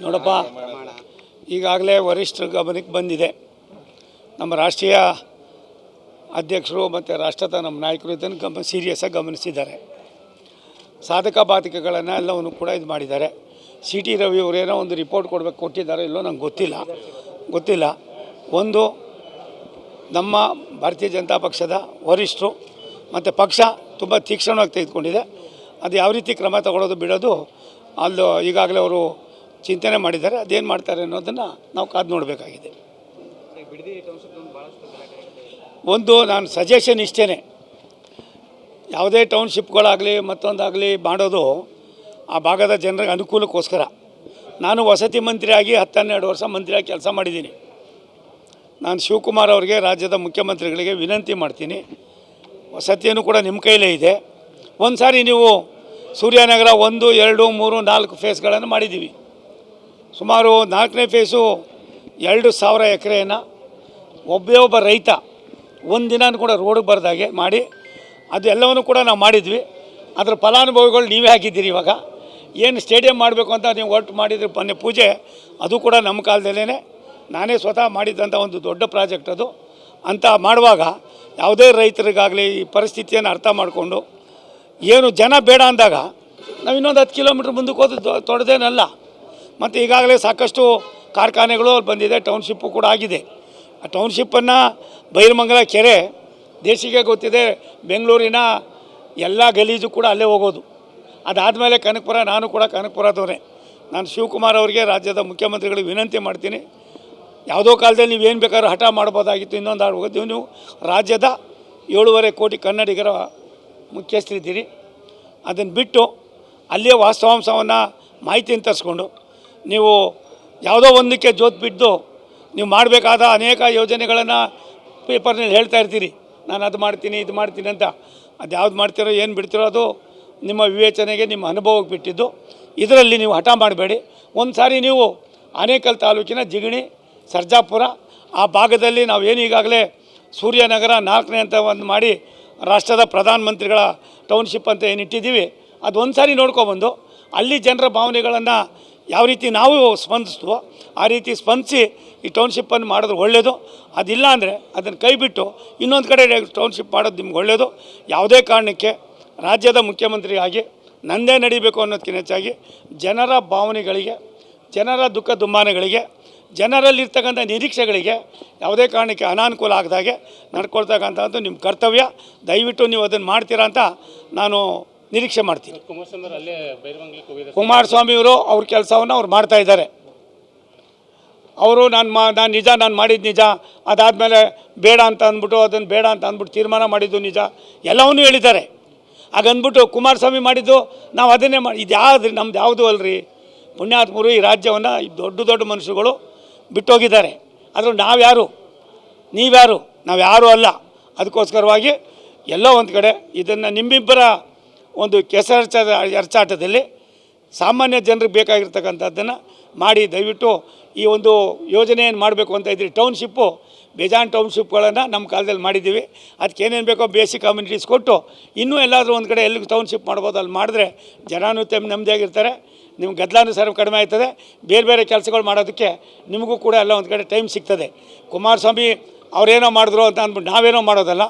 ನೋಡಪ್ಪ, ಈಗಾಗಲೇ ವರಿಷ್ಠರ ಗಮನಕ್ಕೆ ಬಂದಿದೆ. ನಮ್ಮ ರಾಷ್ಟ್ರೀಯ ಅಧ್ಯಕ್ಷರು ಮತ್ತು ರಾಷ್ಟ್ರದ ನಮ್ಮ ನಾಯಕರು ಇದನ್ನು ಸೀರಿಯಸ್ಸಾಗಿ ಗಮನಿಸಿದ್ದಾರೆ. ಸಾಧಕ ಬಾಧಕಗಳನ್ನು ಎಲ್ಲವನ್ನು ಕೂಡ ಇದು ಮಾಡಿದ್ದಾರೆ. ಸಿ ಟಿ ರವಿ ಅವರೇನೋ ಒಂದು ರಿಪೋರ್ಟ್ ಕೊಟ್ಟಿದ್ದಾರೆ ಇಲ್ಲೋ ನಂಗೆ ಗೊತ್ತಿಲ್ಲ. ಒಂದು ನಮ್ಮ ಭಾರತೀಯ ಜನತಾ ಪಕ್ಷದ ವರಿಷ್ಠರು ಮತ್ತು ಪಕ್ಷ ತುಂಬ ತೀಕ್ಷ್ಣವಾಗಿ ತೆಗೆದುಕೊಂಡಿದೆ. ಅದು ಯಾವ ರೀತಿ ಕ್ರಮ ತಗೊಳ್ಳೋದು ಬಿಡೋದು ಅಲ್ಲೂ ಈಗಾಗಲೇ ಅವರು ಚಿಂತನೆ ಮಾಡಿದ್ದಾರೆ. ಅದೇನು ಮಾಡ್ತಾರೆ ಅನ್ನೋದನ್ನು ನಾವು ಕಾದು ನೋಡಬೇಕಾಗಿದೆ. ಒಂದು ನಾನು ಸಜೆಷನ್ ಇಷ್ಟೇ, ಯಾವುದೇ ಟೌನ್ಶಿಪ್ಗಳಾಗಲಿ ಮತ್ತೊಂದಾಗಲಿ ಮಾಡೋದು ಆ ಭಾಗದ ಜನರಿಗೆ ಅನುಕೂಲಕ್ಕೋಸ್ಕರ. ನಾನು ವಸತಿ ಮಂತ್ರಿಯಾಗಿ 10-12 ವರ್ಷ ಮಂತ್ರಿಯಾಗಿ ಕೆಲಸ ಮಾಡಿದ್ದೀನಿ. ನಾನು ಶಿವಕುಮಾರ್ ಅವರಿಗೆ, ರಾಜ್ಯದ ಮುಖ್ಯಮಂತ್ರಿಗಳಿಗೆ ವಿನಂತಿ ಮಾಡ್ತೀನಿ, ವಸತಿಯನ್ನು ಕೂಡ ನಿಮ್ಮ ಕೈಲೇ ಇದೆ. ಒಂದು ಸಾರಿ ನೀವು ಸೂರ್ಯನಗರ 1, 2, 3, 4 ಫೇಸ್ಗಳನ್ನು ಮಾಡಿದ್ದೀವಿ. ಸುಮಾರು 4ನೇ ಫೇಸು 2,000 ಎಕರೆಯನ್ನು ಒಬ್ಬ ರೈತ ಒಂದಿನ ಕೂಡ ರೋಡಿಗೆ ಬರ್ದಾಗೆ ಮಾಡಿ ಅದು ಎಲ್ಲವನ್ನೂ ಕೂಡ ನಾವು ಮಾಡಿದ್ವಿ. ಅದರ ಫಲಾನುಭವಿಗಳು ನೀವೇ ಹಾಕಿದ್ದೀರಿ. ಇವಾಗ ಏನು ಸ್ಟೇಡಿಯಂ ಮಾಡಬೇಕು ಅಂತ ನೀವು ಒಟ್ಟು ಮಾಡಿದ್ರಿ ಮೊನ್ನೆ ಪೂಜೆ, ಅದು ಕೂಡ ನಮ್ಮ ಕಾಲದಲ್ಲೇ ನಾನೇ ಸ್ವತಃ ಮಾಡಿದ್ದಂಥ ಒಂದು ದೊಡ್ಡ ಪ್ರಾಜೆಕ್ಟ್ ಅದು. ಅಂತ ಮಾಡುವಾಗ ಯಾವುದೇ ರೈತರಿಗಾಗಲಿ ಈ ಪರಿಸ್ಥಿತಿಯನ್ನು ಅರ್ಥ ಮಾಡಿಕೊಂಡು ಏನು ಜನ ಬೇಡ ಅಂದಾಗ ನಾವು ಇನ್ನೊಂದು 10 ಕಿಲೋಮೀಟ್ರ್ ಮುಂದಕ್ಕೆ ಹೋದ ತೊಡೆದೇನಲ್ಲ. ಮತ್ತು ಈಗಾಗಲೇ ಸಾಕಷ್ಟು ಕಾರ್ಖಾನೆಗಳು ಬಂದಿದೆ, ಟೌನ್ಶಿಪ್ಪು ಕೂಡ ಆಗಿದೆ. ಆ ಟೌನ್ಶಿಪ್ಪನ್ನು ಬೈರಮಂಗಲ ಕೆರೆ ದೇಶಿಗೆ ಗೊತ್ತಿದೆ, ಬೆಂಗಳೂರಿನ ಎಲ್ಲ ಗಲೀಜು ಕೂಡ ಅಲ್ಲೇ ಹೋಗೋದು. ಅದಾದಮೇಲೆ ಕನಕಪುರ, ನಾನು ಕೂಡ ಕನಕಪುರದವರೇ. ನಾನು ಶಿವಕುಮಾರ್ ಅವರಿಗೆ, ರಾಜ್ಯದ ಮುಖ್ಯಮಂತ್ರಿಗಳಿಗೆ ವಿನಂತಿ ಮಾಡ್ತೀನಿ, ಯಾವುದೋ ಕಾಲದಲ್ಲಿ ನೀವೇನು ಬೇಕಾದ್ರೂ ಹಠ ಮಾಡ್ಬೋದಾಗಿತ್ತು, ಇನ್ನೊಂದು ಆಡ್ಬೋದು. ನೀವು ರಾಜ್ಯದ 7.5 ಕೋಟಿ ಕನ್ನಡಿಗರ ಮುಖ್ಯಸ್ಥರಿದ್ದೀರಿ. ಅದನ್ನು ಬಿಟ್ಟು ಅಲ್ಲಿಯೇ ವಾಸ್ತವಾಂಶವನ್ನು ಮಾಹಿತಿಯನ್ನು ತರಿಸ್ಕೊಂಡು ನೀವು ಯಾವುದೋ ಒಂದಕ್ಕೆ ಜೋತು ಬಿದ್ದು ನೀವು ಮಾಡಬೇಕಾದ ಅನೇಕ ಯೋಜನೆಗಳನ್ನು ಪೇಪರ್ನಲ್ಲಿ ಹೇಳ್ತಾ ಇರ್ತೀರಿ, ನಾನು ಅದು ಮಾಡ್ತೀನಿ ಇದು ಮಾಡ್ತೀನಿ ಅಂತ. ಅದು ಯಾವ್ದು ಮಾಡ್ತಿರೋ ಏನು ಬಿಡ್ತಿರೋ ಅದು ನಿಮ್ಮ ವಿವೇಚನೆಗೆ, ನಿಮ್ಮ ಅನುಭವಕ್ಕೆ ಬಿಟ್ಟಿದ್ದು. ಇದರಲ್ಲಿ ನೀವು ಹಠ ಮಾಡಬೇಡಿ. ಒಂದು ಸಾರಿ ನೀವು ಆನೇಕಲ್ ತಾಲೂಕಿನ ಜಿಗಣಿ, ಸರ್ಜಾಪುರ ಆ ಭಾಗದಲ್ಲಿ ನಾವು ಏನು ಈಗಾಗಲೇ ಸೂರ್ಯನಗರ 4ನೇ ಅಂತ ಒಂದು ಮಾಡಿ ರಾಷ್ಟ್ರದ ಪ್ರಧಾನಮಂತ್ರಿಗಳ ಟೌನ್ಶಿಪ್ ಅಂತ ಏನು ಇಟ್ಟಿದ್ದೀವಿ, ಅದು ಒಂದು ಸಾರಿ ನೋಡ್ಕೊಬಂದು ಅಲ್ಲಿ ಜನರ ಭಾವನೆಗಳನ್ನು ಯಾವ ರೀತಿ ನಾವು ಸ್ಪಂದಿಸ್ತೀವೋ ಆ ರೀತಿ ಸ್ಪಂದಿಸಿ ಈ ಟೌನ್ಶಿಪ್ಪನ್ನು ಮಾಡಿದ್ರೆ ಒಳ್ಳೆಯದು. ಅದಿಲ್ಲ ಅಂದರೆ ಅದನ್ನು ಕೈ ಬಿಟ್ಟು ಇನ್ನೊಂದು ಕಡೆ ಟೌನ್ಶಿಪ್ ಮಾಡೋದು ನಿಮ್ಗೆ ಒಳ್ಳೆಯದು. ಯಾವುದೇ ಕಾರಣಕ್ಕೆ ರಾಜ್ಯದ ಮುಖ್ಯಮಂತ್ರಿಯಾಗಿ ನಂದೇ ನಡಿಬೇಕು ಅನ್ನೋದಕ್ಕಿಂತ ಹೆಚ್ಚಾಗಿ ಜನರ ಭಾವನೆಗಳಿಗೆ, ಜನರ ದುಃಖ ದುಮ್ಮಾನಗಳಿಗೆ, ಜನರಲ್ಲಿರ್ತಕ್ಕಂಥ ನಿರೀಕ್ಷೆಗಳಿಗೆ ಯಾವುದೇ ಕಾರಣಕ್ಕೆ ಅನಾನುಕೂಲ ಆಗದಾಗೆ ನಡ್ಕೊಳ್ತಕ್ಕಂಥದ್ದು ನಿಮ್ಮ ಕರ್ತವ್ಯ. ದಯವಿಟ್ಟು ನೀವು ಅದನ್ನು ಮಾಡ್ತೀರಾ ಅಂತ ನಾನು ನಿರೀಕ್ಷೆ ಮಾಡ್ತೀನಿ. ಕುಮಾರಸ್ವಾಮಿಯವರು ಅವ್ರ ಕೆಲಸವನ್ನು ಅವ್ರು ಮಾಡ್ತಾಯಿದ್ದಾರೆ. ಅವರು ನಾನು ಮಾಡಿದ್ದು ನಿಜ, ಅದಾದಮೇಲೆ ಬೇಡ ಅಂತ ಅಂದ್ಬಿಟ್ಟು ಅದನ್ನು ಬೇಡ ಅಂತ ಅಂದ್ಬಿಟ್ಟು ತೀರ್ಮಾನ ಮಾಡಿದ್ದು ನಿಜ, ಎಲ್ಲವನ್ನೂ ಹೇಳಿದ್ದಾರೆ. ಹಾಗಂದ್ಬಿಟ್ಟು ಕುಮಾರಸ್ವಾಮಿ ಮಾಡಿದ್ದು ನಾವು ಅದನ್ನೇ ಮಾಡಿ, ಇದು ಯಾವ್ದು ನಮ್ದು ಯಾವುದು ಅಲ್ರಿ. ಪುಣ್ಯಾತ್ಮರು ಈ ರಾಜ್ಯವನ್ನು ದೊಡ್ಡ ದೊಡ್ಡ ಮನುಷ್ಯರುಗಳು ಬಿಟ್ಟೋಗಿದ್ದಾರೆ. ಆದರೂ ನಾವ್ಯಾರು, ನೀವ್ಯಾರು, ನಾವು ಯಾರೂ ಅಲ್ಲ. ಅದಕ್ಕೋಸ್ಕರವಾಗಿ ಎಲ್ಲೋ ಒಂದು ಕಡೆ ಇದನ್ನು ನಿಮ್ಮಿಬ್ಬರ ಒಂದು ಅರ್ಚಾಟದಲ್ಲಿ ಸಾಮಾನ್ಯ ಜನರಿಗೆ ಬೇಕಾಗಿರ್ತಕ್ಕಂಥದ್ದನ್ನು ಮಾಡಿ ದಯವಿಟ್ಟು ಈ ಒಂದು ಯೋಜನೆ ಏನು ಮಾಡಬೇಕು ಅಂತ ಇದ್ರಿ. ಟೌನ್ಶಿಪ್ಪು ಬೇಜಾನ್ ಟೌನ್ಶಿಪ್ಗಳನ್ನು ನಮ್ಮ ಕಾಲದಲ್ಲಿ ಮಾಡಿದ್ದೀವಿ. ಅದಕ್ಕೆ ಏನೇನು ಬೇಕೋ ಬೇಸಿಕ್ ಕಮ್ಯುನಿಟೀಸ್ ಕೊಟ್ಟು ಇನ್ನೂ ಎಲ್ಲಾದರೂ ಒಂದು ಕಡೆ ಎಲ್ಲಿಗೆ ಟೌನ್ಶಿಪ್ ಮಾಡ್ಬೋದು ಅಲ್ಲಿ ಮಾಡಿದ್ರೆ ಜನನೂ ನೆಮ್ಮದಿಯಾಗಿರ್ತಾರೆ, ನಿಮ್ಗೆ ಗದ್ದಲಾನುಸಾರ ಕಡಿಮೆ ಆಯ್ತದೆ. ಬೇರೆ ಬೇರೆ ಕೆಲಸಗಳು ಮಾಡೋದಕ್ಕೆ ನಿಮಗೂ ಕೂಡ ಎಲ್ಲ ಒಂದು ಕಡೆ ಟೈಮ್ ಸಿಗ್ತದೆ. ಕುಮಾರಸ್ವಾಮಿ ಅವರೇನೋ ಮಾಡಿದ್ರು ಅಂತ ಅಂದ್ಬಿಟ್ಟು ನಾವೇನೋ ಮಾಡೋದಲ್ಲ.